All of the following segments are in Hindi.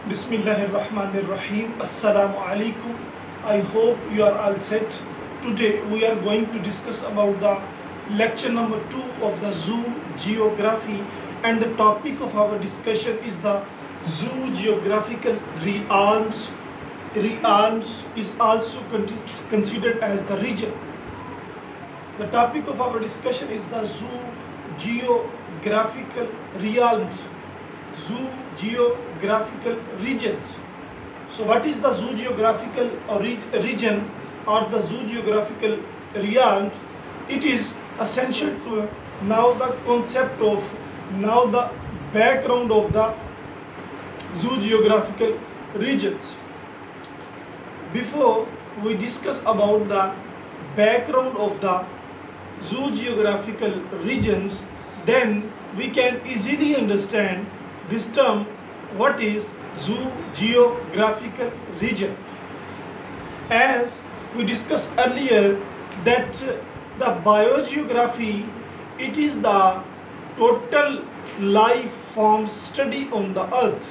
Bismillahirrahmanirrahim. Assalamu alaikum. I hope you are all set. Today we are going to discuss about the lecture number 2 of the zoo geography, and the topic of our discussion is the zoo geographical realms. Realms is also considered as the region. The topic of our discussion is the zoo geographical realms. Zoo geographical regions. So what is the zoo geographical region or the zoo geographical realms? It is essential to know the concept of, now the background of the zoo geographical regions. Before we discuss about the background of the zoo geographical regions, then we can easily understand this term, what is zoo geographical region. As we discussed earlier that the biogeography, it is the total life form study on the earth.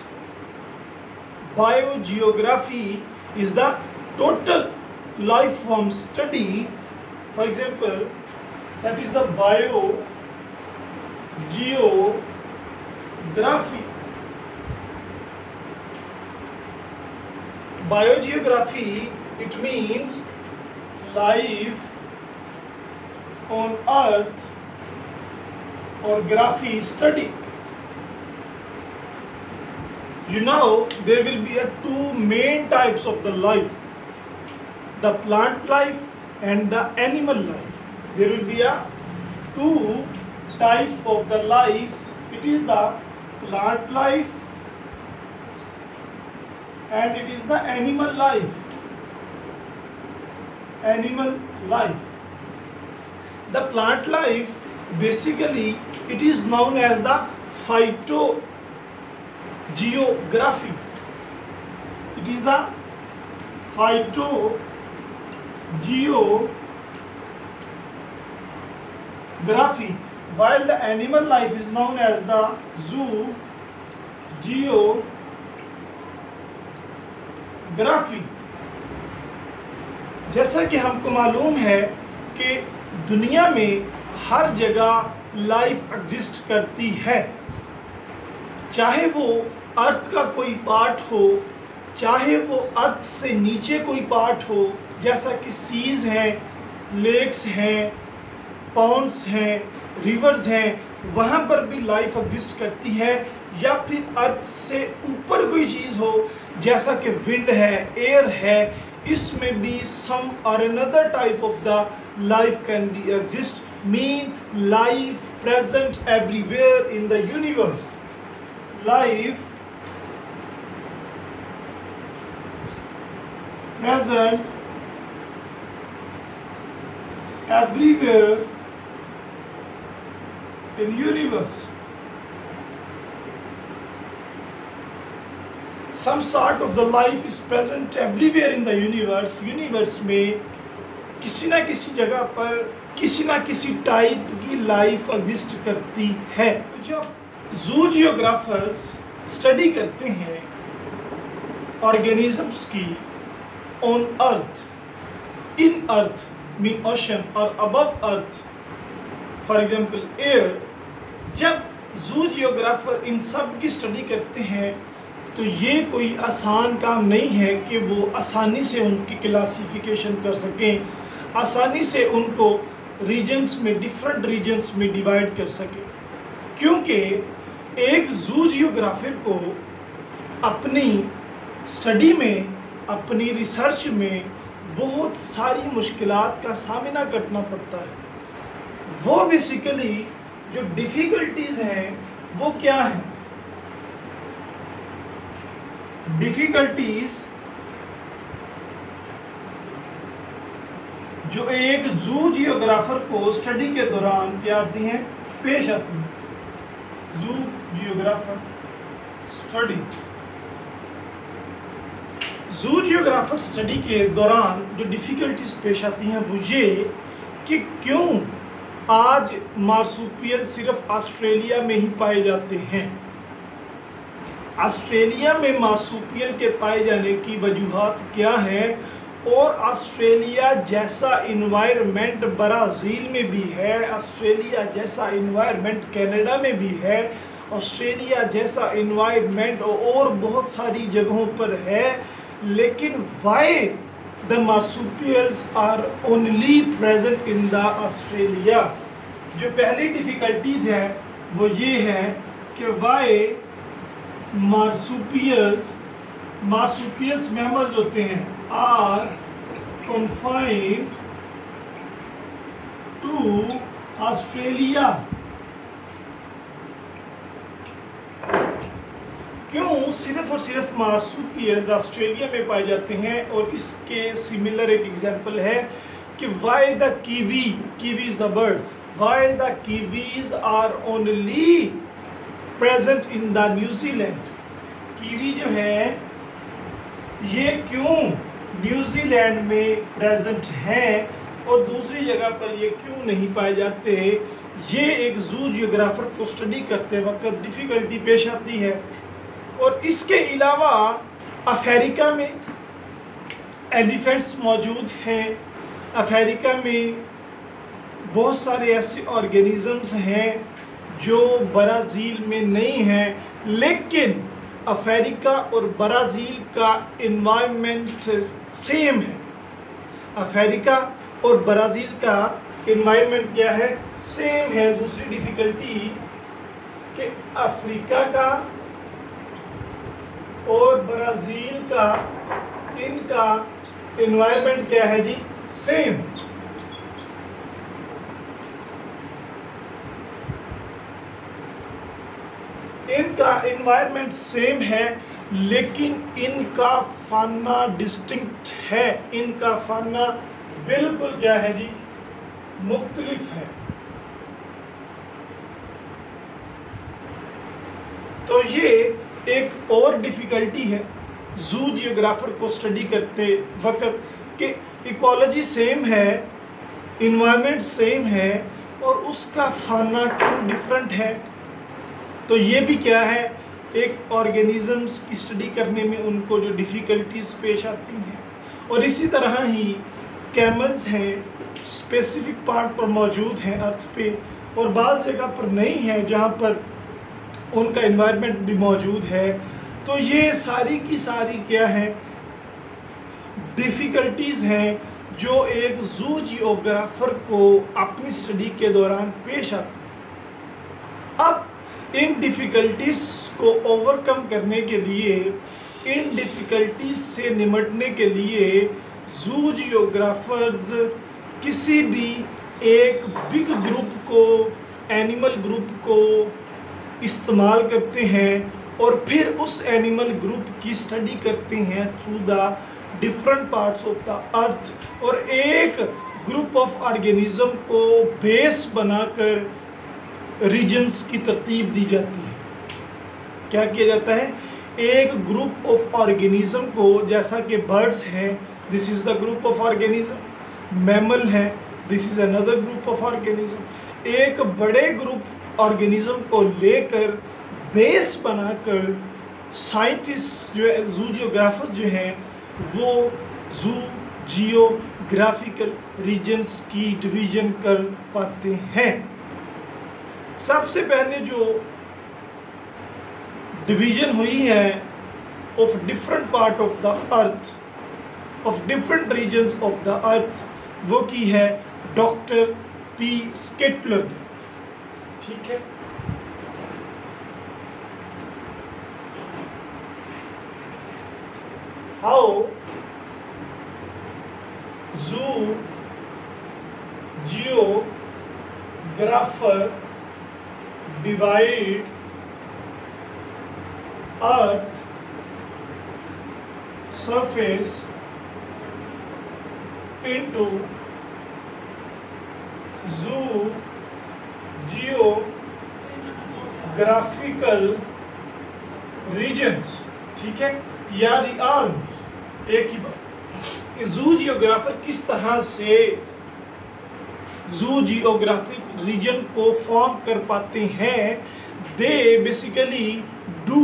Biogeography is the total life form study. For example, that is the biogeography. Biogeography, it means life on earth or graphy study. You know, there will be two main types of the life, the plant life and the animal life. There will be two types of the life. It is the plant life and it is the animal life. Animal life. The plant life, basically it is known as the phytogeography. It is the phytogeography, while the animal life is known as the zoo geography. जैसा कि हमको मालूम है कि दुनिया में हर जगह लाइफ एग्जिस्ट करती है, चाहे वो अर्थ का कोई पार्ट हो, चाहे वो अर्थ से नीचे कोई पार्ट हो, जैसा कि सीज हैं, लेक्स हैं, पॉन्ड्स हैं, रिवर्स हैं, वहाँ पर भी लाइफ एग्जिस्ट करती है, या फिर अर्थ से ऊपर कोई चीज़ हो जैसा कि विंड है, एयर है, इसमें भी सम और another type of the life can be exist, mean life present everywhere in the universe. Life present everywhere in universe. Some sort of the life is present everywhere in the universe. Universe में किसी ना किसी जगह पर किसी ना किसी टाइप की लाइफ एग्जिस्ट करती है. जब जू जियोग्राफर्स स्टडी करते हैं ऑर्गेनिजम्स की on earth, in earth mean ocean or above earth, for example air, जब zoo geographer इन सब की स्टडी करते हैं तो ये कोई आसान काम नहीं है कि वो आसानी से उनकी क्लासिफिकेशन कर सकें, आसानी से उनको रीजन्स में, डिफरेंट रीजन्स में डिवाइड कर सकें, क्योंकि एक जू जियोग्राफर को अपनी स्टडी में, अपनी रिसर्च में बहुत सारी मुश्किलात का सामना करना पड़ता है. वो बेसिकली जो डिफ़िकल्टीज़ हैं वो क्या हैं? डिफ़िकल्टीज़ जो एक जू जियोग्राफर को स्टडी के दौरान क्या आती हैं, पेश आती हैं. जू जियोग्राफर स्टडी, जू जियोग्राफर स्टडी के दौरान जो डिफ़िकल्टीज पेश आती हैं वो ये कि क्यों आज मार्सूपियल सिर्फ ऑस्ट्रेलिया में ही पाए जाते हैं, ऑस्ट्रेलिया में मार्सूपियल के पाए जाने की वजूहात क्या हैं, और ऑस्ट्रेलिया जैसा इन्वायरमेंट ब्राज़ील में भी है, ऑस्ट्रेलिया जैसा इन्वायरमेंट कनाडा में भी है, ऑस्ट्रेलिया जैसा इन्वायरमेंट और बहुत सारी जगहों पर है, लेकिन why the marsupials are only present in the Australia. जो पहली डिफ़िकल्टीज है वो ये है कि वाई मार्सूपियल्स मैमल्स होते हैं आर कन्फाइंड टू ऑस्ट्रेलिया। क्यों सिर्फ और सिर्फ मार्सूपियल्स ऑस्ट्रेलिया में पाए जाते हैं? और इसके सिमिलर एक एग्जांपल है कि why the kiwi is the bird, why the kiwis are only present in the New Zealand. Kiwi जो है ये क्यों न्यूजीलैंड में प्रेजेंट हैं और दूसरी जगह पर ये क्यों नहीं पाए जाते? ये एक जू जियोग्राफर को स्टडी करते वक्त डिफ़िकल्टी पेश आती है। और इसके अलावा अफ्रीका में एलिफेंट्स मौजूद हैं, अफ्रीका में बहुत सारे ऐसे ऑर्गेनिजम्स हैं जो ब्राज़ील में नहीं हैं, लेकिन अफ्रीका और ब्राज़ील का इन्वायरमेंट सेम है। अफ्रीका और ब्राज़ील का इन्वायरमेंट क्या है? सेम है। दूसरी डिफ़िकल्टी कि अफ्रीका का और ब्राज़ील का इनका इन्वायरमेंट क्या है जी? सेम। इनका इन्वायरमेंट सेम है, लेकिन इनका फाना डिस्टिंक्ट है। इनका फाना बिल्कुल क्या है जी? मुख्तलिफ है। तो ये एक और डिफ़िकल्टी है जू जियोग्राफर को स्टडी करते वक्त कि इकोलॉजी सेम है, इन्वायरमेंट सेम है, और उसका फाना क्यों डिफरेंट है। तो ये भी क्या है, एक ऑर्गेनिजम्स की स्टडी करने में उनको जो डिफ़िकल्टीज पेश आती हैं। और इसी तरह ही कैमल्स हैं, स्पेसिफिक पार्ट पर मौजूद हैं अर्थ पे, और बाज़ जगह पर नहीं है जहाँ पर उनका इन्वायरमेंट भी मौजूद है। तो ये सारी की सारी क्या है, डिफ़िकल्टीज़ हैं जो एक जू जियोग्राफर को अपनी स्टडी के दौरान पेश आती हैं। अब इन डिफ़िकल्टीज़ को ओवरकम करने के लिए, इन डिफ़िकल्टीज़ से निपटने के लिए जू जियोग्राफर्स किसी भी एक बिग ग्रुप को, एनिमल ग्रुप को इस्तेमाल करते हैं और फिर उस एनिमल ग्रुप की स्टडी करते हैं through the different parts of the अर्थ, और एक ग्रुप ऑफ ऑर्गेनिज्म को बेस बनाकर रीजन्स की तरतीब दी जाती है। क्या किया जाता है? एक ग्रुप ऑफ ऑर्गेनिज्म को, जैसा कि बर्ड्स हैं, this is the group of organism, mammal है, this is another group of organism. एक बड़े ग्रुप ऑर्गेनिज्म को लेकर बेस बनाकर साइंटिस्ट जो है, जू जियोग्राफर जो हैं, वो जू जियोग्राफिकल रीजन्स की डिवीज़न कर पाते हैं। सबसे पहले जो डिवीज़न हुई है of different part of the earth, of different regions of the earth, वो की है डॉक्टर पी स्केटलर ने। ठीक है, हाउ जू geographer divide earth surface into geographical regions, ठीक है, या रिआल्म्स। एक ही बात, जू जियोग्राफर किस तरह से जू जियोग्राफिक रीजन को फॉर्म कर पाते हैं। They basically do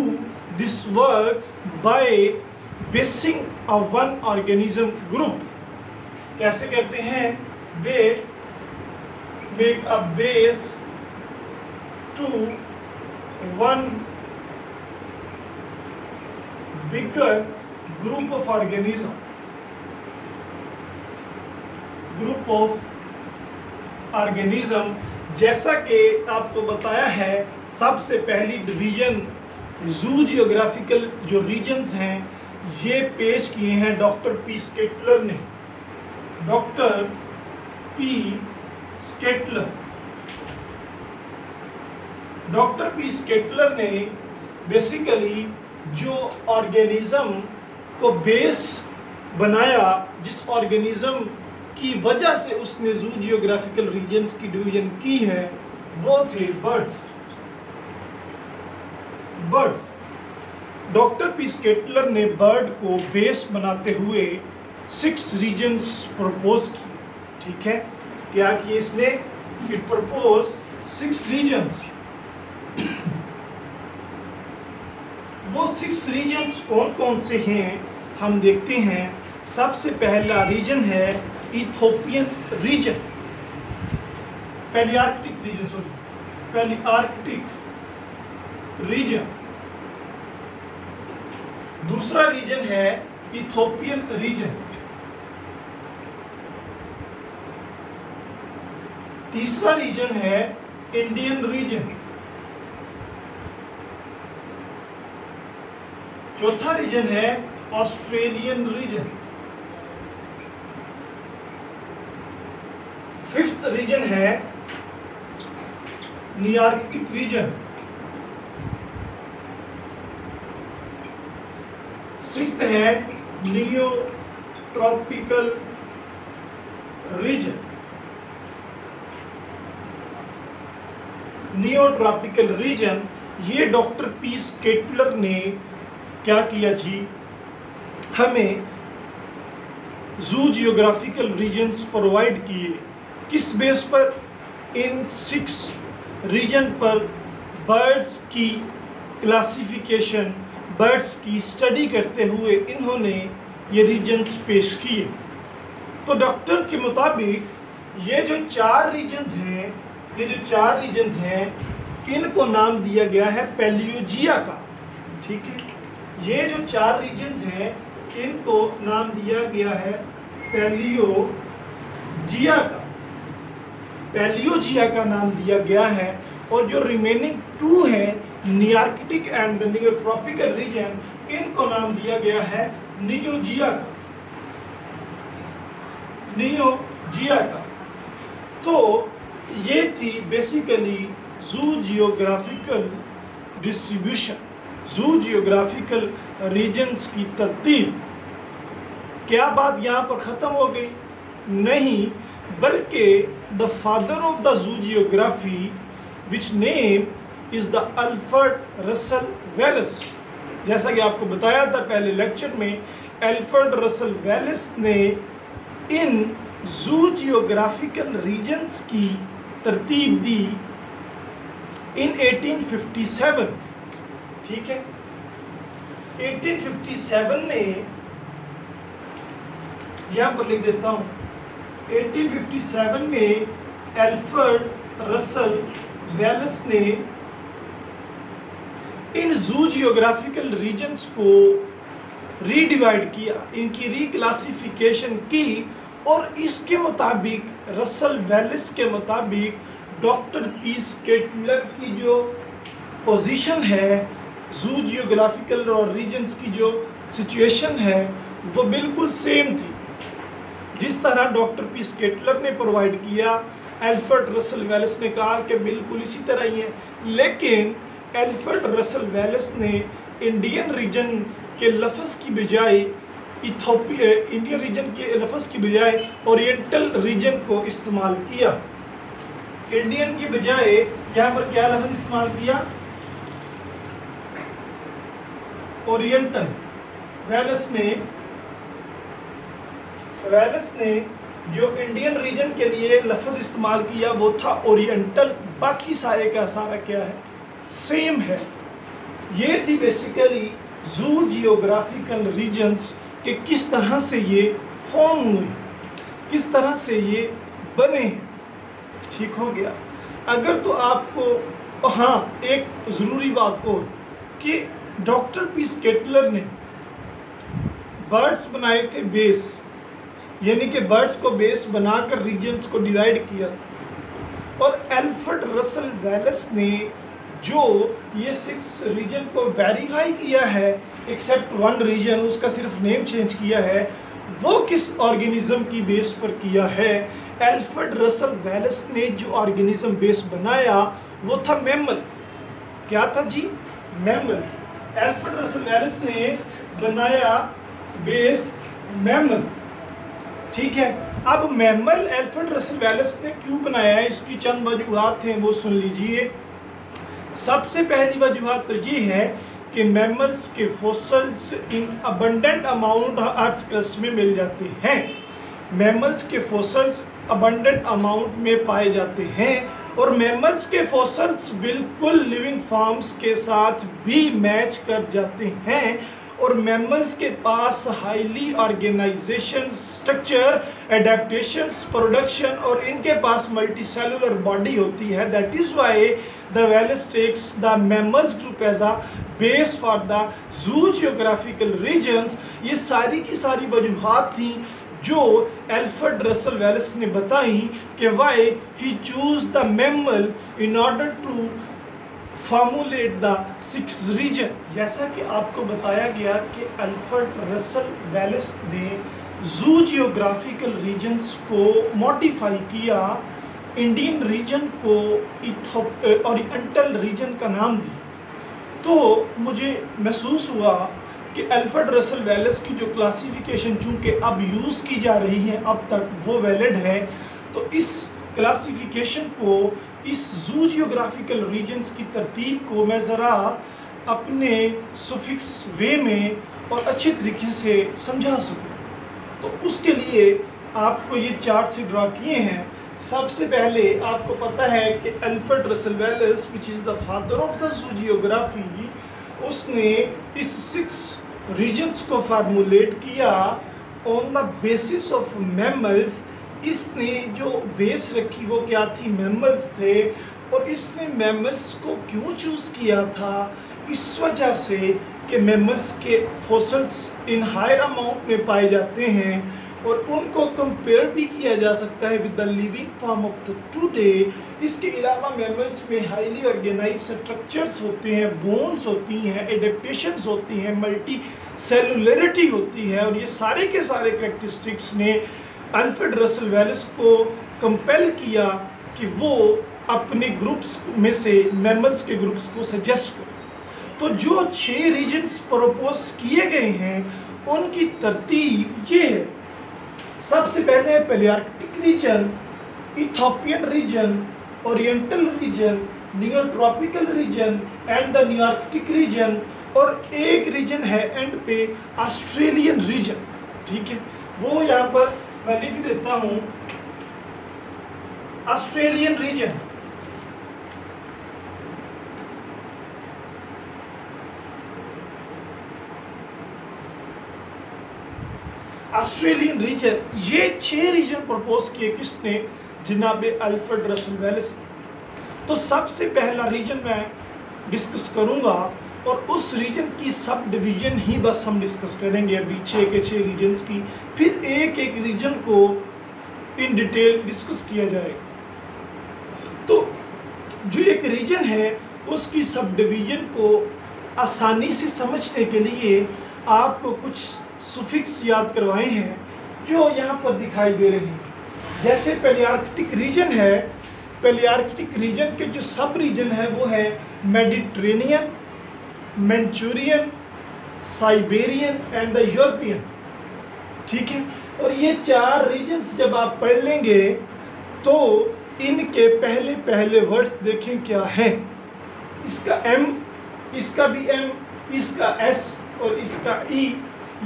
this work by basing a one organism group. कैसे करते हैं? They make a base to one bigger group of organism. Group of organism, जैसा कि आपको बताया है, सबसे पहली डिवीजन जू जियोग्राफिकल जो रीजन्स हैं ये पेश किए हैं डॉक्टर पी स्केटलर ने। डॉक्टर पी स्केटलर ने बेसिकली जो ऑर्गेनिज्म को बेस बनाया, जिस ऑर्गेनिज्म की वजह से उसने जू जियोग्राफिकल रीजन्स की डिवीजन की है, वो थे बर्ड्स। डॉक्टर पी स्केटलर ने बर्ड को बेस बनाते हुए 6 रीजन्स प्रपोज किए। ठीक है, क्या किए इसने? It propose 6 regions. वो 6 रीजन्स कौन कौन से हैं हम देखते हैं। सबसे पहला रीजन है इथोपियन रीजन, पैलियार्कटिक रीजन। दूसरा रीजन है इथोपियन रीजन। तीसरा रीजन है इंडियन रीजन। चौथा रीजन है ऑस्ट्रेलियन रीजन। फिफ्थ रीजन है नियार्कटिक रीजन। सिक्स्थ है नियोट्रॉपिकल रीजन। नियोट्रॉपिकल रीजन ये डॉक्टर पी स्केटलर ने क्या किया जी, हमें जू जियोग्राफिकल रीजन्स प्रोवाइड किए। किस बेस पर? इन 6 रीजन पर बर्ड्स की क्लासिफिकेशन, बर्ड्स की स्टडी करते हुए इन्होंने ये रीजन्स पेश किए। तो डॉक्टर के मुताबिक ये जो 4 रीजन्स हैं, इनको नाम दिया गया है पैलियोजिया का। ठीक है, ये जो 4 रीजन्स हैं इनको नाम दिया गया है पैलियोजिया का नाम दिया गया है। और जो रिमेनिंग 2 हैं नियार्कटिक एंड द नियोट्रॉपिकल रीजन, इनको नाम दिया गया है नियोजिया का। तो ये थी बेसिकली जू जियोग्राफिकल डिस्ट्रीब्यूशन, जू जियोग्राफिकल रीजन्स की तरतीब। क्या बात यहाँ पर ख़त्म हो गई? नहीं, बल्कि the father of the zoo geography which name is the Alfred Russell Wallace. जैसा कि आपको बताया था पहले लेक्चर में, अल्फ्रेड रसल वेलेस ने इन जू जियोग्राफिकल रीजन्स की तरतीब दी इन 1857। ठीक है, 1857 में, यहाँ पर लिख देता हूँ, 1857 में अल्फ्रेड रसल वेलेस ने इन जू जियोग्राफिकल रीजन्स को रीडिवाइड किया, इनकी रीक्लासिफिकेशन की। और इसके मुताबिक, रसल वेलेस के मुताबिक, डॉक्टर पी स्केटलर की जो पोजीशन है, जू जियोग्राफिकल और रीजन्स की जो सिचुएशन है, वो बिल्कुल सेम थी जिस तरह डॉक्टर पी स्केटलर ने प्रोवाइड किया। अल्फ्रेड रसल वेलेस ने कहा कि बिल्कुल इसी तरह ही है, लेकिन अल्फ्रेड रसल वेलेस ने इंडियन रीजन के लफ्ज़ की बजाय इंडियन रीजन के लफ्ज़ की बजाय ओरिएंटल रीजन को इस्तेमाल किया। इंडियन की बजाय यहाँ पर क्या लफ्ज़ इस्तेमाल किया? ओरिएंटल। वेलेस ने जो इंडियन रीजन के लिए लफ्ज़ इस्तेमाल किया वो था ओरिएंटल। बाकी सारे का सारा क्या है? सेम है। ये थी बेसिकली जू जियोग्राफिकल रीजन्स के किस तरह से ये फॉर्म हुए, किस तरह से ये बने। ठीक हो गया। अगर तो आपको, हाँ एक ज़रूरी बात और कि डॉक्टर पिस्केटलर ने बर्ड्स बनाए थे बेस, यानी कि बर्ड्स को बेस बनाकर रीजन्स को डिवाइड किया था, और अल्फ्रेड रसल वेलेस ने जो ये 6 रीजन को वेरीफाई किया है, एक्सेप्ट 1 रीजन, उसका सिर्फ नेम चेंज किया है, वो किस ऑर्गेनिज्म की बेस पर किया है? अल्फ्रेड रसल वेलेस ने जो ऑर्गेनिज्म बेस बनाया वो था मैमल। क्या था जी? मैमल। अल्फ्रेड रसल वेलेस ने बनाया बेस मैमल। ठीक है। अब मैमल अल्फ्रेड रसल वेलेस ने क्यों बनाया है, इसकी चंद वजूहात हैं, वो सुन लीजिए। सबसे पहली वजूहत तो ये है कि मैमल्स के fossils in abundant amount earth crust में मिल जाते हैं। मैमल्स के फॉसिल्स अबंडेंट अमाउंट में पाए जाते हैं, और मैमल्स के फॉसिल्स बिल्कुल लिविंग फॉर्म्स के साथ भी मैच कर जाते हैं, और मैमल्स के पास highly organisation, structure, adaptations, production, और इनके पास मल्टीसेलुलर बॉडी होती है। That is why the Wallace takes the mammals group as a base for the zoogeographical regions. ये सारी की सारी वजूहात थी जो अल्फ्रेड रसल वेलेस ने बताई कि why he choose the mammal in order to formulate the 6 region. जैसा कि आपको बताया गया कि अल्फ्रेड रसल वेलेस ने जू जियोग्राफिकल रीजन्स को मॉडिफाई किया, इंडियन रीजन को ओरिएंटल रीजन का नाम दी। तो मुझे महसूस हुआ कि अल्फ्रेड रसल वेलेस की जो क्लासिफिकेशन चूँकि अब यूज़ की जा रही है, अब तक वो वैलिड है, तो इस क्लासिफिकेशन को, इस जू जियोग्राफिकल रीजन्स की तरतीब को मैं ज़रा अपने सुफिक्स वे में और अच्छे तरीके से समझा सकूं। तो उसके लिए आपको ये चार्ट से ड्रा किए हैं। सबसे पहले आपको पता है कि Alfred Russell Wallace, which is the father of the zoo geography, उसने इस 6 रीजन्स को फार्मूलेट किया on the basis of mammals. इसने जो बेस रखी वो क्या थी? मैमल्स थे। और इसने मैमल्स को क्यों चूज़ किया था? इस वजह से कि मैमल्स के फॉसिल्स इन हायर अमाउंट में पाए जाते हैं, और उनको कंपेयर भी किया जा सकता है with the living form of the today. इसके अलावा मैमल्स में हाईली ऑर्गेनाइज स्ट्रक्चर्स होते हैं, बोन्स होती हैं, एडेप्टेशंस होती हैं, मल्टी सेलुलरिटी होती है, और ये सारे के सारे कैरेक्टरिस्टिक्स ने अल्फ्रेड रसल वेलेस को कंपेल किया कि वो अपने ग्रुप्स में से मैमल्स के ग्रुप्स को सजेस्ट करें। तो जो 6 रीजन्स प्रपोज किए गए हैं उनकी तरतीब ये है। सबसे पहले palearctic region, Ethiopian region, oriental region, neotropical region and the nearctic region, और एक रीजन है एंड पे ऑस्ट्रेलियन रीजन। ठीक है, वो यहाँ पर मैं लिख देता हूँ, ऑस्ट्रेलियन रीजन। ऑस्ट्रेलियन रीजन, ये 6 रीजन प्रपोज किए किसने? जनाब अल्फ्रेड रसल वेलेस। तो सबसे पहला रीजन मैं डिस्कस करूंगा, और उस रीजन की सब डिवीजन ही बस हम डिस्कस करेंगे अभी 6 के 6 रीजन्स की, फिर एक एक रीजन को इन डिटेल डिस्कस किया जाएगा। तो जो एक रीजन है उसकी सब डिवीजन को आसानी से समझने के लिए आपको कुछ सुफिक्स याद करवाए हैं जो यहाँ पर दिखाई दे रहे हैं। जैसे पैलियार्कटिक रीजन है, पैलियार्कटिक रीजन के जो सब रीजन है वो है Mediterranean, Manchurian, Siberian and the European. ठीक है, और ये 4 रीजन्स जब आप पढ़ लेंगे तो इनके पहले पहले वर्ड्स देखें क्या है। इसका M, इसका भी M, इसका S और इसका E,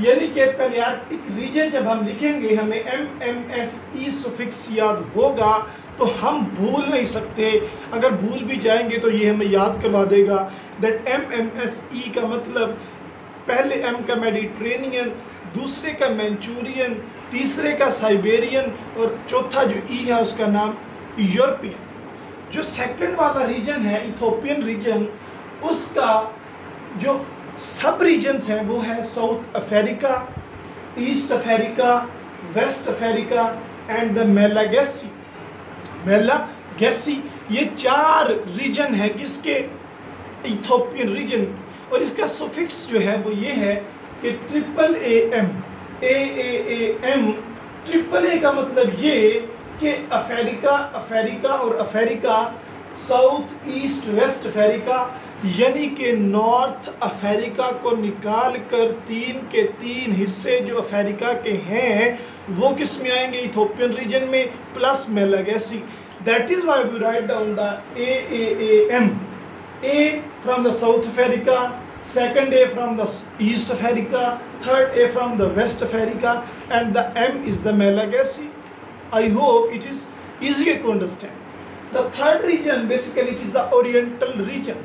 यानी कि पैलियार्कटिक रीजन जब हम लिखेंगे हमें MMSE सुफिक्स याद होगा, तो हम भूल नहीं सकते। अगर भूल भी जाएंगे तो ये हमें याद करवा देगा दैट MMSE का मतलब पहले M का मेडिटेरेनियन, दूसरे का मैंचूरियन, तीसरे का साइबेरियन और चौथा जो E है उसका नाम यूरोपियन। जो सेकंड वाला रीजन है इथोपियन रीजन, उसका जो सब रीजन्स हैं वो है South Africa, East Africa, West Africa and the Malagasy. ये 4 रीजन है किसके, इथोपियन रीजन। और इसका सुफिक्स जो है वो ये है कि AAAM। ट्रिपल ए का मतलब ये कि अफ्रीका और Africa, south east west Africa, यानी कि नॉर्थ अफ्रीका को निकाल कर 3 के 3 हिस्से जो अफ्रीका के हैं वो किस में आएंगे, इथोपियन रीजन में, plus Malagasy. That is why we write down the AAAM। A from the South Africa, second A from the East Africa, third A from the West Africa, and the M is the Malagasy. I hope it is easier to understand. The third region, basically it is the Oriental region.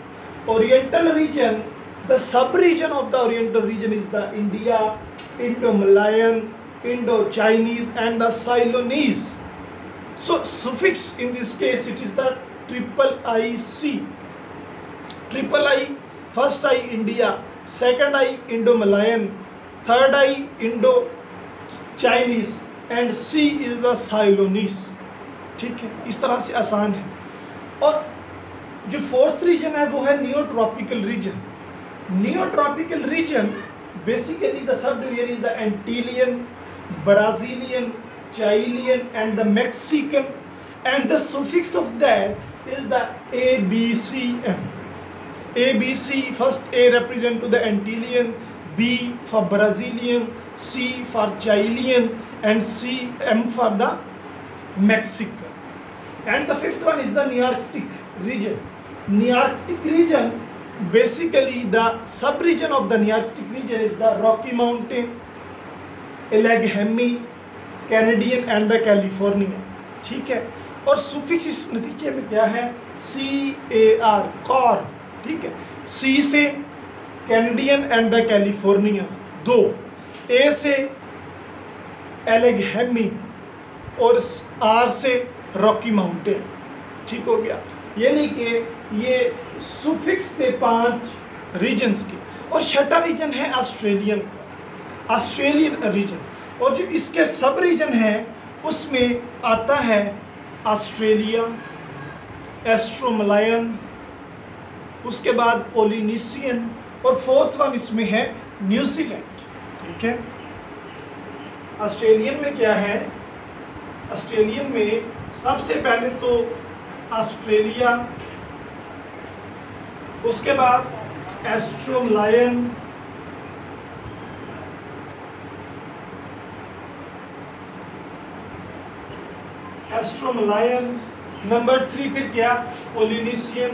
Oriental region, the sub-region of the Oriental region is the India, Indo-Malayan, Indo-Chinese and the Ceylonese. So suffix in this case it is the IIC. Triple I, first I India, second I Indo-Malayan, third I Indo-Chinese and C is the Ceylonese. ठीक है, इस तरह से आसान है। और जो फोर्थ रीजन है वो है neotropical region. Neotropical region basically the sub division is the Antillean, Brazilian, Chilean and the Mexican and the suffix of that is the ABCM. ABC, first A represent to the Antillean, B for Brazilian, C for Chilean and M for the Mexican. And the fifth one is the Nearctic region. Nearctic region, basically the sub-region of the Nearctic region is the Rocky Mountain, Allegheny, Canadian and the California. ठीक है, और सुफिक्स इस नतीजे में क्या है, CAR, कॉर। ठीक है, C से Canadian and the California 2, A से एलेगहेमी और R से रॉकी माउंटेन। ठीक हो गया, यानी कि ये सुफिक्स थे 5 रीजन्स के। और छठा रीजन है ऑस्ट्रेलियन का, ऑस्ट्रेलियन रीजन। और जो इसके सब रीजन है उसमें आता है ऑस्ट्रेलिया, एस्ट्रोमलायन, उसके बाद पोलिनेशियन और फोर्थ वन इसमें है न्यूजीलैंड। ठीक है, ऑस्ट्रेलियन में क्या है, ऑस्ट्रेलियन में सबसे पहले तो ऑस्ट्रेलिया, उसके बाद एस्ट्रोमलायन, नंबर 3 फिर क्या, पोलिनेशियन,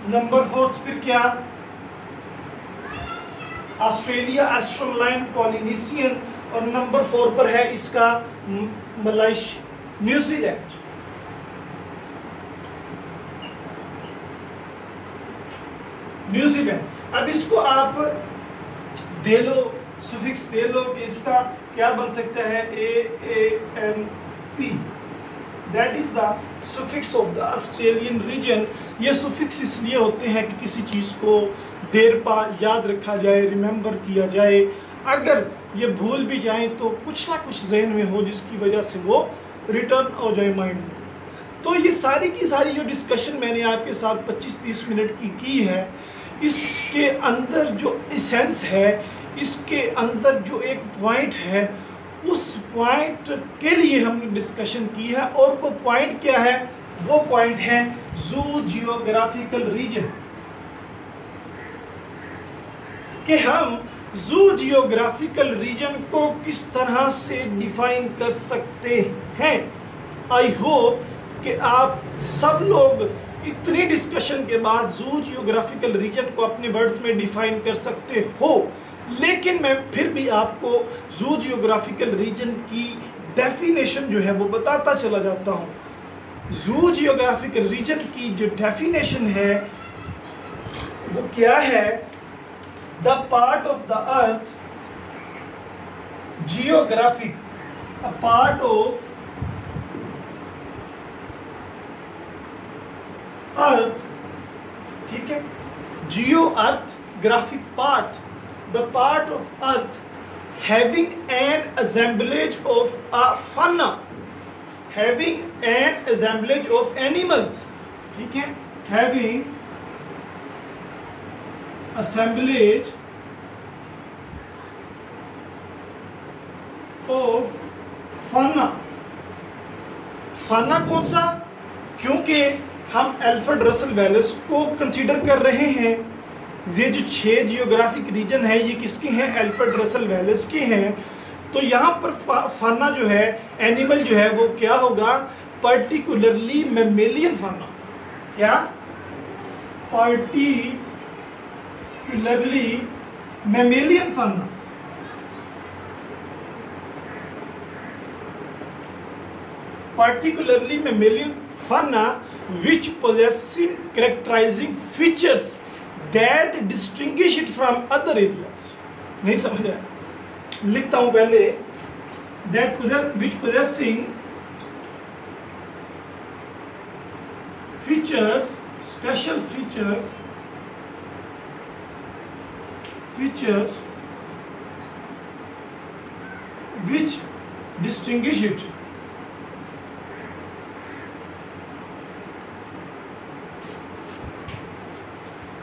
नंबर 4 फिर क्या, ऑस्ट्रेलिया, एस्ट्रोमलायन, पोलिनेशियन और नंबर 4 पर है इसका मलेशिया, न्यूजीलैंड। अब इसको आप दे लो, सुफिक्स दे लो कि इसका क्या बन सकता है, AANP, that is the suffix of the Australian region. ये सुफिक्स इसलिए होते हैं कि किसी चीज़ को देर पा याद रखा जाए, रिमेंबर किया जाए। अगर ये भूल भी जाएं तो कुछ ना कुछ जहन में हो जिसकी वजह से वो रिटर्न हो जाए माइंड में। तो ये सारी की सारी जो डिस्कशन मैंने आपके साथ 25-30 मिनट की है, इसके अंदर जो एसेंस है, इसके अंदर जो एक पॉइंट है, उस पॉइंट के लिए हमने डिस्कशन की है। और वो पॉइंट क्या है, वो पॉइंट है जू जियोग्राफिकल रीजन, कि हम जू जियोग्राफिकल रीजन को किस तरह से डिफाइन कर सकते हैं। आई होप कि आप सब लोग इतनी डिस्कशन के बाद जू जियोग्राफिकल रीजन को अपने वर्ड्स में डिफाइन कर सकते हो, लेकिन मैं फिर भी आपको जू जियोग्राफिकल रीजन की डेफिनेशन जो है वो बताता चला जाता हूँ। जू जियोग्राफिकल रीजन की जो डेफिनेशन है वो क्या है? The part of the earth geographic, a part of earth, ठीक है, geo earth, graphic part, the part of earth having an assemblage of a fauna, having an assemblage of animals, ठीक है, having assemblage of fauna। फाना कौन सा? क्योंकि हम अल्फ्रेड रसल वेलेस को कंसीडर कर रहे हैं। ये जो 6 जियोग्राफिक रीजन है ये किसके हैं? अल्फ्रेड रसल वेलेस के हैं। तो यहाँ पर फाना जो है, एनिमल जो है वो क्या होगा? पर्टिकुलरली मैमेलियन फाना। क्या? पर्टिकुलरली मैमेलियन फाना। particularly mammalian fauna which possessing characterizing features that distinguish it from other areas। नहीं समझ आया? लिखता हूं पहले, that which possessing features, special features which distinguish it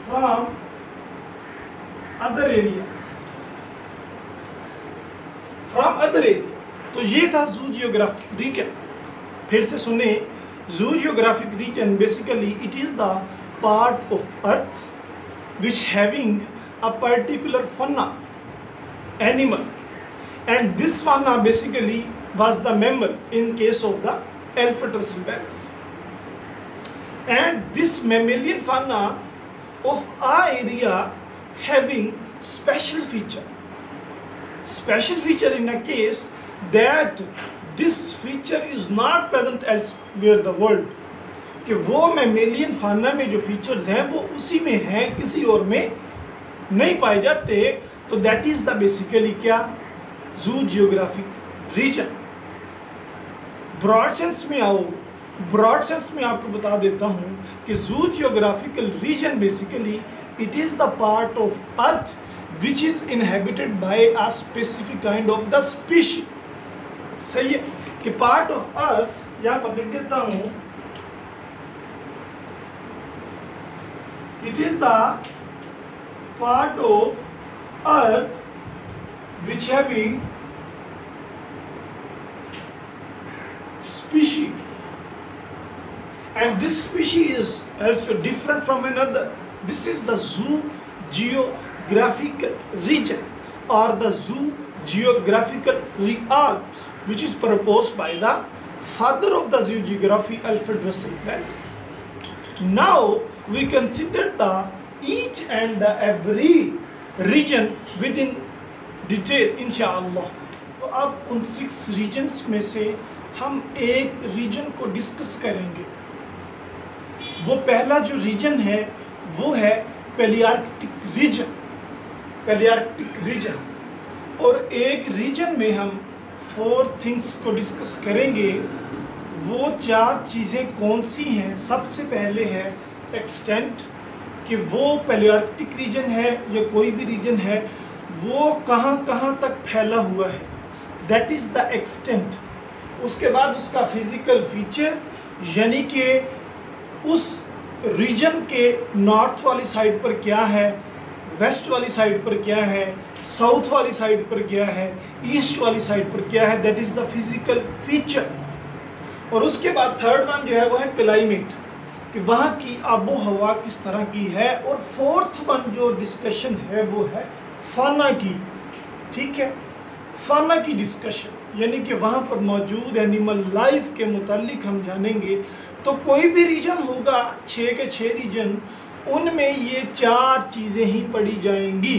from other area, from other area। तो ये था जू जियोग्राफिक रीजन। फिर से सुने, zoogeographic region basically it is the part of earth which having a particular fauna, animal, and this fauna basically was the mammal in case of the Alfred Russel Wallace, and this mammalian fauna of our area having special feature in a case that this feature is not present elsewhere the world, कि वो मैमेलियन फाना में जो फीचर्स हैं वो उसी में हैं, किसी और में नहीं पाए जाते। तो दैट इज द बेसिकली क्या? जू जियोग्राफिक रीजन। ब्रॉड सेंस में आओ, ब्रॉड सेंस में आपको बता देता हूँ कि जू geographical region basically it is the part of earth which is inhabited bye a specific kind of the species. सही है कि पार्ट ऑफ अर्थ, यहाँ पर लिख देता हूँ, it is the part of earth which having species, and this species is also different from another. This is the zoo geographical region or the zoo geographical realm which is proposed by the father of the zoo geography, Alfred Russel Wallace. Now we consider the each and the every region within detail inshallah। तो अब उन 6 रीजन्स में से हम एक रीजन को डिस्कस करेंगे। वो पहला जो रीजन है वो है पैलियार्कटिक रीजन, और एक रीजन में हम 4 थिंग्स को डिस्कस करेंगे। वो 4 चीज़ें कौन सी हैं? सबसे पहले है एक्सटेंट, कि वो पैलियार्कटिक रीजन है या कोई भी रीजन है वो कहाँ कहाँ तक फैला हुआ है, दैट इज़ द एक्सटेंट। उसके बाद उसका फिजिकल फीचर, यानी कि उस रीजन के नॉर्थ वाली साइड पर क्या है, वेस्ट वाली साइड पर क्या है, साउथ वाली साइड पर क्या है, ईस्ट वाली साइड पर क्या है, that is the physical feature. और उसके बाद थर्ड वन जो है वो है क्लाइमेट, कि वहाँ की आबो हवा किस तरह की है। और फोर्थ वन जो डिस्कशन है वो है फाना की, ठीक है, फाना की डिस्कशन, यानी कि वहाँ पर मौजूद एनिमल लाइफ के मुतालिक हम जानेंगे तो कोई भी रीजन होगा, 6 के 6 रीजन, उनमें ये 4 चीज़ें ही पढ़ी जाएंगी,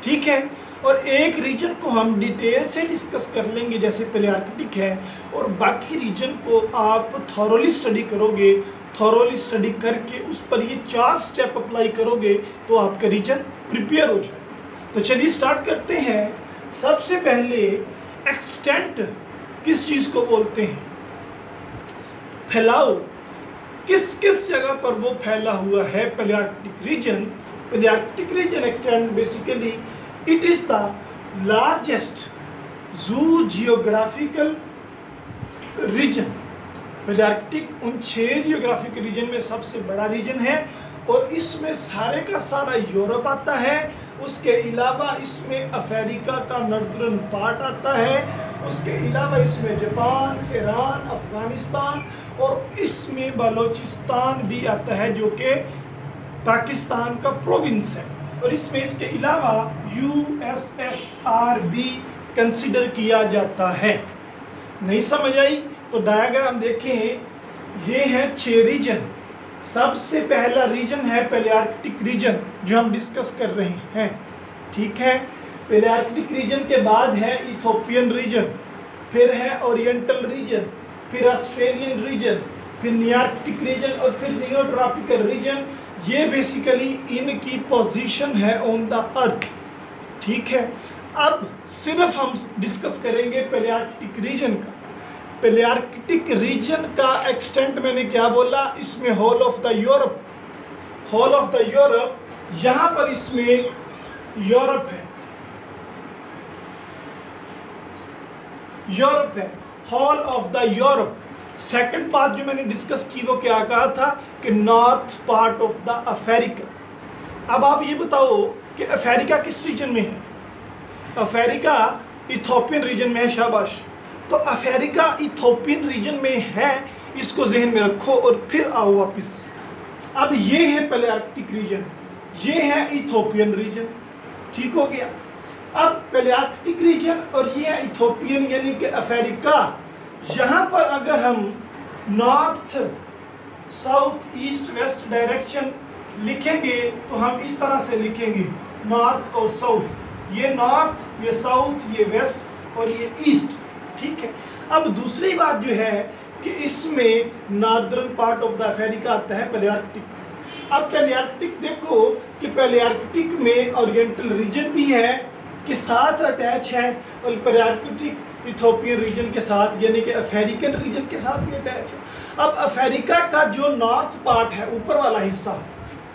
ठीक है। और एक रीजन को हम डिटेल से डिस्कस कर लेंगे, जैसे पैलियार्कटिक है, और बाकी रीजन को आप थॉरोली स्टडी करोगे, थॉरोली स्टडी करके उस पर ये 4 स्टेप अप्लाई करोगे तो आपका रीजन प्रिपेयर हो जाए। तो चलिए स्टार्ट करते हैं। सबसे पहले एक्सटेंट किस चीज़ को बोलते हैं? फैलाव, किस किस जगह पर वो फैला हुआ है palearctic region. Palearctic region extent basically it is the largest zoogeographical region. Palearctic उन 6 जियोग्राफिकल रीजन में सबसे बड़ा रीजन है और इसमें सारे का सारा यूरोप आता है। उसके अलावा इसमें अफ्रीका का नॉर्दर्न पार्ट आता है, उसके अलावा इसमें जापान, ईरान, अफगानिस्तान और इसमें बलोचिस्तान भी आता है जो कि पाकिस्तान का प्रोविंस है। और इसमें इसके अलावा USSR भी कंसिडर किया जाता है। नहीं समझ आई तो डायग्राम देखें, ये है 6 रीजन। सबसे पहला रीजन है पैलियार्कटिक रीजन जो हम डिस्कस कर रहे हैं, ठीक है। पैलियार्कटिक रीजन के बाद है इथोपियन रीजन, फिर है ओरिएंटल रीजन, फिर ऑस्ट्रेलियन रीजन, फिर नियार्कटिक रीजन और फिर नियोट्रॉपिकल रीजन। ये बेसिकली इनकी पोजीशन है ऑन द अर्थ, ठीक है। अब सिर्फ हम डिस्कस करेंगे पैलियार्कटिक रीजन का। पैलियार्कटिक रीजन का एक्सटेंट मैंने क्या बोला, इसमें whole of the Europe, whole of the Europe, यहाँ पर इसमें यूरोप है, यूरोप है, whole of the Europe. Second बात जो मैंने डिस्कस की वो क्या कहा था कि north part of the Africa. अब आप ये बताओ कि अफ्रीका किस रीजन में है? अफ्रीका इथोपियन रीजन में है, शाबाश। तो अफ्रीका इथोपियन रीजन में है, इसको जहन में रखो और फिर आओ वापस। अब ये है पैलियार्कटिक रीजन, ये है इथोपियन रीजन, ठीक हो गया। अब पैलियार्कटिक रीजन और ये है इथोपियन यानी कि अफ्रीका। यहाँ पर अगर हम north south east west direction लिखेंगे तो हम इस तरह से लिखेंगे, नॉर्थ और साउथ, ये नॉर्थ, ये साउथ, ये वेस्ट और ये ईस्ट, ठीक है। अब दूसरी बात जो है कि इसमें northern part of the Africa आता है पैलियार्कटिक। अब पैलियार्कटिक देखो कि पैलियार्कटिक में ओरिएंटल रीजन भी है के साथ अटैच है और पैलियार्कटिक इथोपियन रीजन के साथ यानी कि अफ्रीकन रीजन के साथ भी अटैच है। अब अफ्रीका का जो नॉर्थ पार्ट है, ऊपर वाला हिस्सा,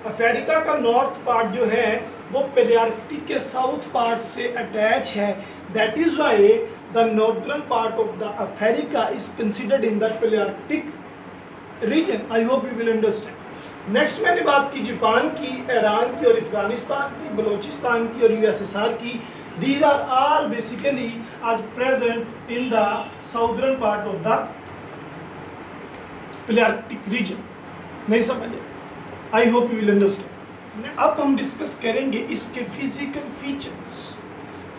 अफ्रीका का नॉर्थ पार्ट जो है वो पैलियार्कटिक के साउथ पार्ट से अटैच है। That is why the northern part of the Africa is considered in the palearctic region. I hope you will understand. Next मैंने बात की जापान की, ईरान की और अफगानिस्तान की, बलोचिस्तान की और USSR की। These are all basically as present in the southern part of the Palearctic region. नहीं समझे? I hope you will understand. अब हम डिस्कस करेंगे इसके फिजिकल फीचर्स।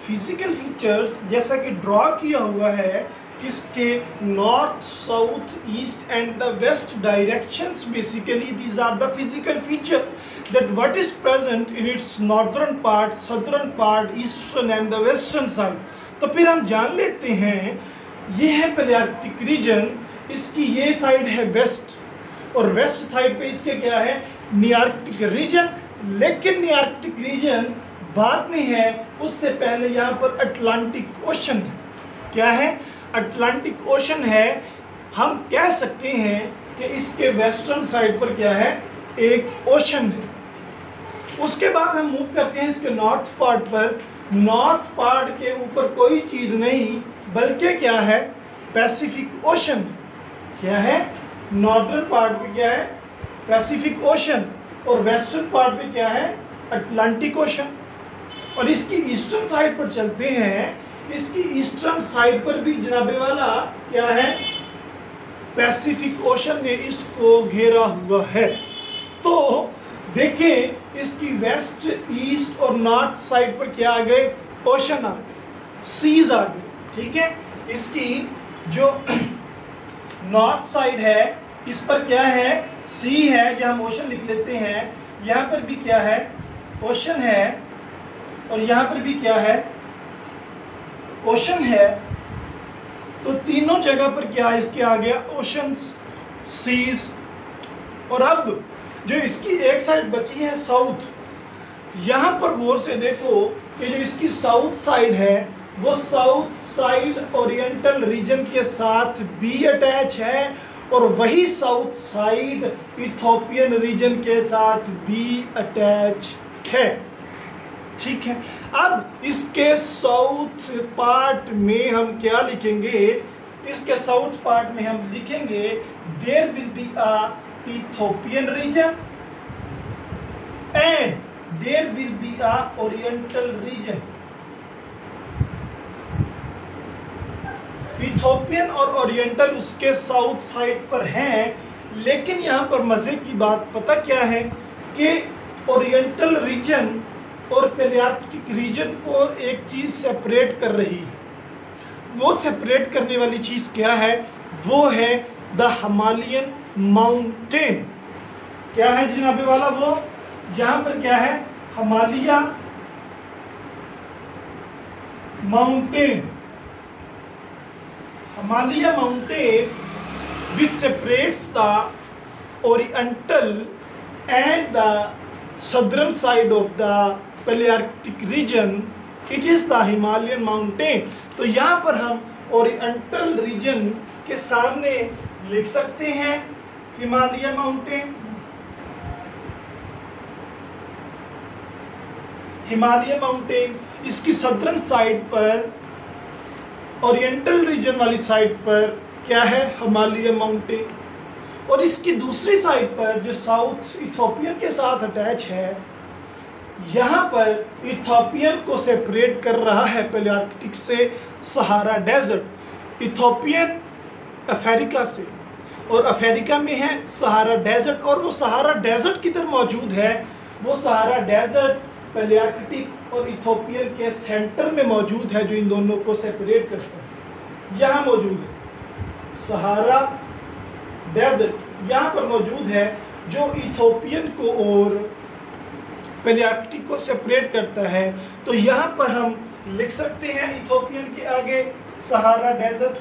फिजिकल फीचर्स जैसा कि ड्रॉ किया हुआ है, इसके north, south, east and the west directions, basically these are the physical feature that what is present in its northern part, southern part, eastern and the western side। तो फिर हम जान लेते हैं, ये है पैलियार्कटिक रीजन, इसकी ये साइड है वेस्ट और वेस्ट साइड पे इसके क्या है, नियार्कटिक रीजन। लेकिन नियार्कटिक रीजन बाद में है, उससे पहले यहाँ पर अटलांटिक ओशन है। क्या है? अटलांटिक ओशन है। हम कह सकते हैं कि इसके वेस्टर्न साइड पर क्या है, एक ओशन है। उसके बाद हम मूव करते हैं इसके नॉर्थ पार्ट पर। नॉर्थ पार्ट के ऊपर कोई चीज़ नहीं बल्कि क्या है, पैसिफिक ओशन। क्या है? नॉर्दर्न पार्ट पे क्या है, पैसिफिक ओशन, और वेस्टर्न पार्ट पे क्या है, अटलांटिक ओशन। और इसकी ईस्टर्न साइड पर चलते हैं, इसकी ईस्टर्न साइड पर भी जनाबे वाला क्या है, पैसिफिक ओशन ने इसको घेरा हुआ है। तो देखें इसकी वेस्ट, ईस्ट और नॉर्थ साइड पर क्या आ गए, ओशन आ गए, सीज आ गए। ठीक है, इसकी जो नॉर्थ साइड है इस पर क्या है, सी है, या हम ओशन लिख लेते हैं। यहाँ पर भी क्या है, ओशन है, और यहाँ पर भी क्या है, ओशन है। तो तीनों जगह पर क्या है, इसके आ गया ओशंस, सीज। और अब जो इसकी एक साइड बची है साउथ, यहाँ पर गौर से देखो कि जो इसकी साउथ साइड है वो साउथ साइड ओरिएंटल रीजन के साथ भी अटैच है, और वही साउथ साइड इथोपियन रीजन के साथ भी अटैच है। ठीक है, अब इसके साउथ पार्ट में हम क्या लिखेंगे, इसके साउथ पार्ट में हम लिखेंगे there will be a Ethiopian region and there will be a oriental region. Ethiopian और ओरिएंटल उसके साउथ साइड पर हैं, लेकिन यहाँ पर मजे की बात पता क्या है कि ओरिएंटल रीजन और पैलियार्कटिक रीजन को एक चीज सेपरेट कर रही है। वो सेपरेट करने वाली चीज क्या है, वो है द हिमालयन माउंटेन। क्या है जनाबे वाला, वो यहाँ पर क्या है, Himalaya mountain. Himalaya mountain which separates the oriental and the southern side of the Palearctic region, it is the Himalayan mountain। तो यहाँ पर हम ओरिएंटल रीजन के सामने लिख सकते हैं हिमालय माउंटेन। हिमालय माउंटेन इसकी सदर्न साइड पर, ओरिएंटल रीजन वाली साइड पर क्या है, हिमालय माउंटेन। और इसकी दूसरी साइड पर जो साउथ इथोपियन के साथ अटैच है, यहाँ पर इथोपियन को सेपरेट कर रहा है पैलियार्कटिक से सहारा डेजर्ट। इथोपियन अफ्रीका से, और अफ्रीका में है सहारा डेजर्ट, और वो सहारा डेजर्ट किधर मौजूद है, वो सहारा डेजर्ट पैलियार्कटिक और इथोपियन के सेंटर में मौजूद है, जो इन दोनों को सेपरेट करता है। यहाँ मौजूद है सहारा डेजर्ट, यहाँ पर मौजूद है, जो इथोपियन को और पैलियार्कटिक को सेपरेट करता है। तो यहाँ पर हम लिख सकते हैं इथोपियन के आगे सहारा डेजर्ट,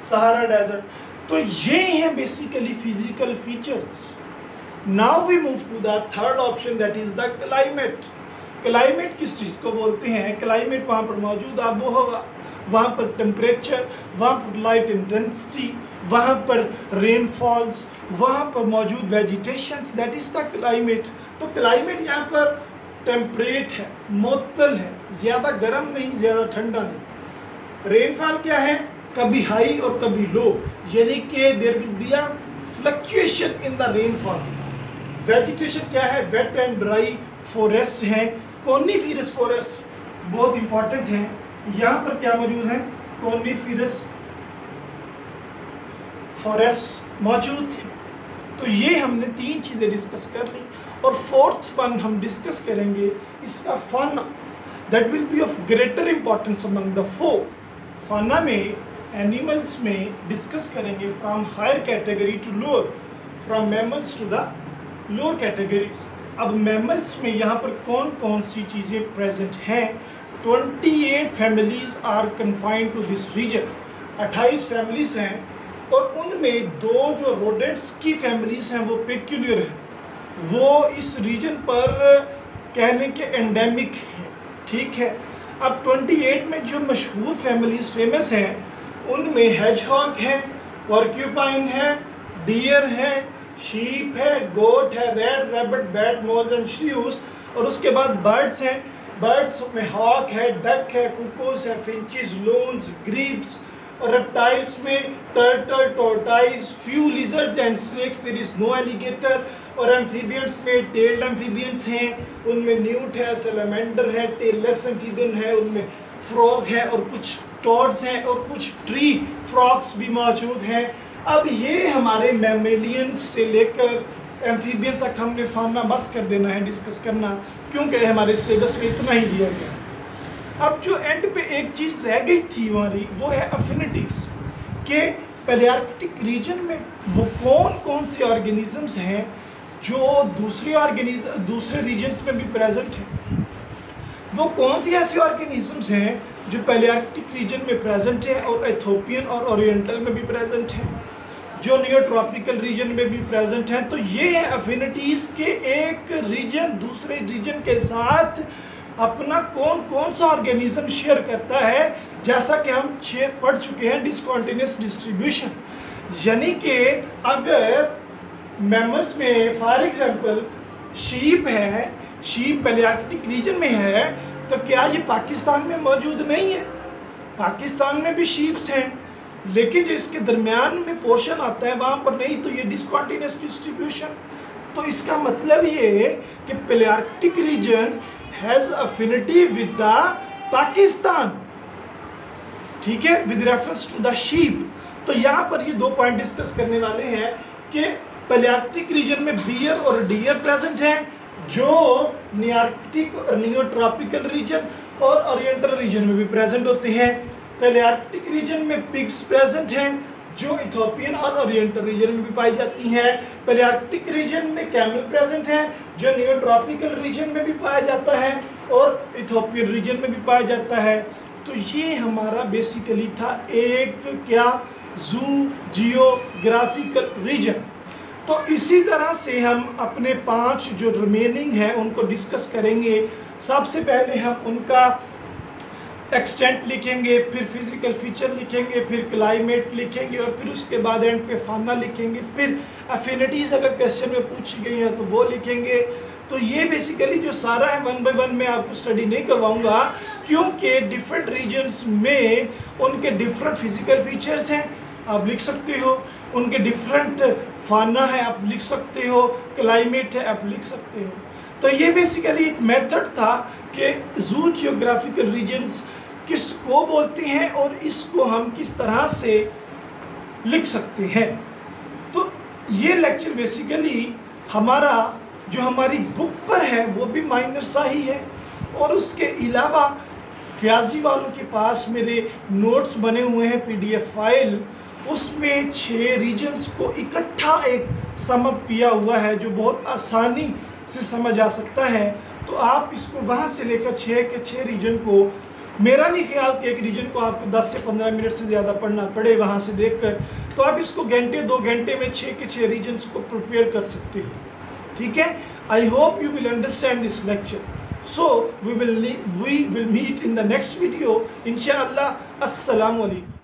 सहारा डेजर्ट। तो ये हैं basically physical features. Now we move to the third option, that is the climate. Climate किस चीज को बोलते हैं, क्लाइमेट वहाँ पर मौजूद आबोहवा, वहाँ पर टेम्परेचर, वहाँ पर लाइट इंटेंसिटी, वहाँ पर रेनफॉल्स, वहाँ पर मौजूद vegetations, that is the climate. तो क्लाइमेट यहाँ पर टेम्परेट है, मुअत्तल है, ज़्यादा गर्म नहीं ज़्यादा ठंडा नहीं। रेनफॉल क्या है, कभी हाई और कभी लो, यानी कि there will be a fluctuation in the rainfall. Vegetation क्या है, वेट एंड ड्राई फॉरेस्ट है, कॉनिफेरस फॉरेस्ट बहुत इंपॉर्टेंट है। यहाँ पर क्या मौजूद है, कॉनिफेरस फॉरेस्ट मौजूद है। तो ये हमने तीन चीज़ें डिस्कस कर ली, और फोर्थ वन हम डिस्कस करेंगे इसका fauna, that will be of greater importance among the four. Fauna में एनिमल्स में डिस्कस करेंगे from higher category to lower, from mammals to the lower categories. अब मैमल्स में यहाँ पर कौन कौन सी चीज़ें प्रेजेंट हैं। 28 families are confined to this region, 28 families हैं, और उनमें दो जो रोडेंट्स की फैमिलीज हैं वो पेक्यूलियर हैं, वो इस रीजन पर कहने के एंडेमिक हैं। ठीक है, अब 28 में जो मशहूर फैमिलीज फेमस हैं उनमें हेजहॉग है, पोर्क्यूपाइन है, डियर है, शीप है, गोट है, रेड रैबिट, बैट, मोज एंड श्यूज। और उसके बाद बर्ड्स हैं, बर्ड्स में हॉक है, डक है, कुकूस है, फिंचिस, लोन्स, ग्रीप्स। और रेप्टाइल्स में turtle, tortoise, few lizards and snakes, there is no alligator. और एम्फीबियंस में टेल्ड एम्फीबियंस हैं, उनमें न्यूट है, सैलमेंडर है, टेललेस एम्फीबियन है, उनमें फ्रॉग है, और कुछ टॉड्स हैं, और कुछ ट्री फ्रॉग्स भी मौजूद हैं। अब ये हमारे मैमेलियंस से लेकर एम्फीबियन तक हमने फाना बस कर देना है डिस्कस करना, क्योंकि हमारे सिलेबस में इतना ही दिया गया। अब जो एंड पे एक चीज़ रह गई थी हमारी, वो है अफिनिटीज़ के पैलियार्कटिक रीजन में वो कौन कौन से ऑर्गेनिजम्स हैं जो दूसरे रीजन्स में भी प्रेजेंट हैं। वो कौन सी ऐसी ऑर्गेनिजम्स हैं जो पैलियार्कटिक रीजन में प्रेजेंट है और इथोपियन और ओरिएंटल में भी प्रेजेंट हैं, जो नियोट्रॉपिकल रीजन में भी प्रेजेंट हैं। तो ये है अफिनिटीज़ के एक रीजन दूसरे रीजन के साथ अपना कौन कौन सा ऑर्गेनिज्म शेयर करता है। जैसा कि हम पढ़ चुके हैं डिसकंटिन्यूअस डिस्ट्रीब्यूशन, यानी कि अगर मैमल्स में फॉर एग्जांपल शीप है, शीप पैलियार्कटिक रीजन में है, तो क्या ये पाकिस्तान में मौजूद नहीं है? पाकिस्तान में भी शीप्स हैं, लेकिन जो इसके दरमियान में पोर्शन आता है वहाँ पर नहीं, तो ये डिसकंटिन्यूअस डिस्ट्रीब्यूशन। तो इसका मतलब ये है कि palearctic region has affinity with the Pakistan, ठीक है, with reference to the sheep. तो यहाँ पर ये 2 पॉइंट डिस्कस करने वाले हैं कि पैलियार्कटिक रीजन में बियर और डियर प्रेजेंट हैं, जो नियार्कटिक और नियोट्रॉपिकल रीजन और ओरिएंटल रीजन में भी प्रेजेंट होते हैं। पैलियार्कटिक रीजन में पिग्स प्रेजेंट हैं, जो इथोपियन और ओरिएंटल रीजन में भी पाई जाती हैं। पैलियार्कटिक रीजन में कैमल प्रेजेंट हैं, जो नियोट्रॉपिकल रीजन में भी पाया जाता है और इथोपियन रीजन में भी पाया जाता है। तो ये हमारा बेसिकली था एक क्या जियोग्राफिकल रीजन। तो इसी तरह से हम अपने 5 जो रिमेनिंग हैं उनको डिस्कस करेंगे। सबसे पहले हम उनका एक्सटेंट लिखेंगे, फिर फिजिकल फीचर लिखेंगे, फिर क्लाइमेट लिखेंगे और फिर उसके बाद एंड पे फाना लिखेंगे, फिर एफिनिटीज़ अगर क्वेश्चन में पूछी गई है तो वो लिखेंगे। तो ये बेसिकली जो सारा है 1 बाय 1 मैं आपको स्टडी नहीं करवाऊंगा, क्योंकि डिफरेंट रीजन्स में उनके डिफरेंट फिजिकल फीचर्स हैं, आप लिख सकते हो, उनके डिफरेंट फाना है आप लिख सकते हो, क्लाइमेट है आप लिख सकते हो। तो ये बेसिकली एक मेथड था कि जू जियोग्राफिकल रीजन्स किसको बोलते हैं और इसको हम किस तरह से लिख सकते हैं। तो ये लेक्चर बेसिकली हमारा जो हमारी बुक पर है वो भी माइनर सा ही है, और उसके अलावा फ्याजी वालों के पास मेरे नोट्स बने हुए हैं PDF फाइल, उसमें 6 रीजन्स को इकट्ठा एक समअप किया हुआ है जो बहुत आसानी से समझ आ सकता है। तो आप इसको वहाँ से लेकर 6 के 6 रीजन को, मेरा नहीं ख्याल कि एक रीजन को आपको 10 से 15 मिनट से ज़्यादा पढ़ना पड़े वहाँ से देखकर, तो आप इसको घंटे 2 घंटे में 6 के 6 रीजन्स को प्रिपेयर कर सकते हो, ठीक है। I hope you will understand this lecture. So we will meet in the next video इंशाअल्लाह। अस्सलाम वालेकुम।